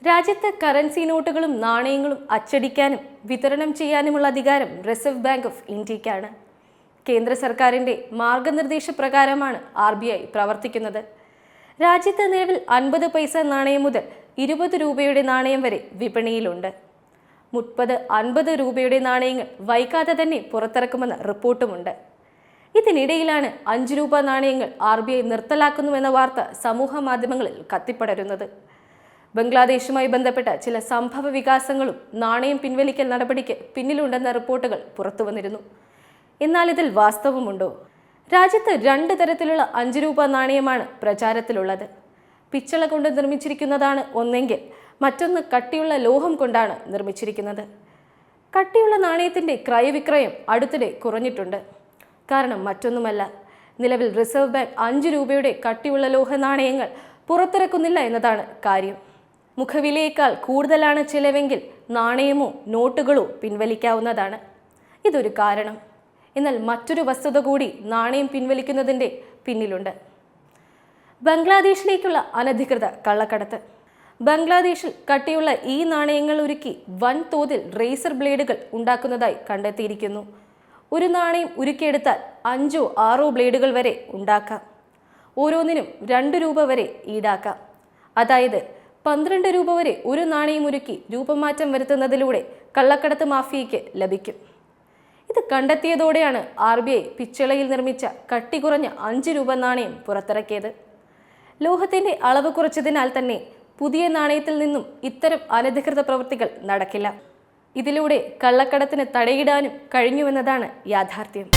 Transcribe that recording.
രാജ്യത്ത് കറൻസി നോട്ടുകളും നാണയങ്ങളും അച്ചടിക്കാനും വിതരണം ചെയ്യാനുമുള്ള അധികാരം റിസർവ് ബാങ്ക് ഓഫ് ഇന്ത്യയ്ക്കാണ്. കേന്ദ്ര സർക്കാരിൻ്റെ മാർഗനിർദ്ദേശപ്രകാരമാണ് RBI പ്രവർത്തിക്കുന്നത്. രാജ്യത്ത് നിലവിൽ 50 പൈസ നാണയം മുതൽ 20 രൂപയുടെ നാണയം വരെ വിപണിയിലുണ്ട്. 30-50 രൂപയുടെ നാണയങ്ങൾ വൈകാതെ തന്നെ പുറത്തിറക്കുമെന്ന റിപ്പോർട്ടുമുണ്ട്. ഇതിനിടയിലാണ് 5 രൂപ നാണയങ്ങൾ RBI നിർത്തലാക്കുന്നുവെന്ന വാർത്ത സമൂഹ മാധ്യമങ്ങളിൽ കത്തിപ്പടരുന്നത്. ബംഗ്ലാദേശുമായി ബന്ധപ്പെട്ട ചില സംഭവ വികാസങ്ങളും നാണയം പിൻവലിക്കൽ നടപടിക്ക് പിന്നിലുണ്ടെന്ന റിപ്പോർട്ടുകൾ പുറത്തുവന്നിരുന്നു. എന്നാൽ ഇതിൽ വാസ്തവമുണ്ടോ? രാജ്യത്ത് 2 തരത്തിലുള്ള 5 രൂപ നാണയമാണ് പ്രചാരത്തിലുള്ളത്. പിച്ചള കൊണ്ട് നിർമ്മിച്ചിരിക്കുന്നതാണ് ഒന്നെങ്കിൽ മറ്റൊന്ന് കട്ടിയുള്ള ലോഹം കൊണ്ടാണ് നിർമ്മിച്ചിരിക്കുന്നത്. കട്ടിയുള്ള നാണയത്തിൻ്റെ ക്രയവിക്രയം അടുത്തിടെ കുറഞ്ഞിട്ടുണ്ട്. കാരണം മറ്റൊന്നുമല്ല, നിലവിൽ റിസർവ് ബാങ്ക് 5 രൂപയുടെ കട്ടിയുള്ള ലോഹ നാണയങ്ങൾ പുറത്തിറക്കുന്നില്ല എന്നതാണ് കാര്യം. മുഖവിലയേക്കാൾ കൂടുതലാണ് ചിലവെങ്കിൽ നാണയമോ നോട്ടുകളോ പിൻവലിക്കാവുന്നതാണ്. ഇതൊരു കാരണം. എന്നാൽ മറ്റൊരു വസ്തുത കൂടി നാണയം പിൻവലിക്കുന്നതിൻ്റെ പിന്നിലുണ്ട്. ബംഗ്ലാദേശിലേക്കുള്ള അനധികൃത കള്ളക്കടത്ത്. ബംഗ്ലാദേശിൽ കട്ടിയുള്ള ഈ നാണയങ്ങൾ ഉരുക്കി വൻതോതിൽ റേസർ ബ്ലേഡുകൾ ഉണ്ടാക്കുന്നതായി കണ്ടെത്തിയിരിക്കുന്നു. ഒരു നാണയം ഉരുക്കിയെടുത്താൽ 5-6 ബ്ലേഡുകൾ വരെ ഉണ്ടാക്കാം. ഓരോന്നിനും 2 രൂപ വരെ ഈടാക്കാം. അതായത് 12 രൂപ വരെ ഒരു നാണയം ഉരുക്കി രൂപമാറ്റം വരുത്തുന്നതിലൂടെ കള്ളക്കടത്ത് മാഫിയയ്ക്ക് ലഭിക്കും. ഇത് കണ്ടെത്തിയതോടെയാണ് RBI പിച്ചളയിൽ നിർമ്മിച്ച കട്ടി കുറഞ്ഞ 5 രൂപ നാണയം പുറത്തിറക്കിയത്. ലോഹത്തിൻ്റെ അളവ് കുറച്ചതിനാൽ തന്നെ പുതിയ നാണയത്തിൽ നിന്നും ഇത്തരം അനധികൃത പ്രവൃത്തികൾ നടക്കില്ല. ഇതിലൂടെ കള്ളക്കടത്തിന് തടയിടാനും കഴിഞ്ഞുവെന്നതാണ് യാഥാർത്ഥ്യം.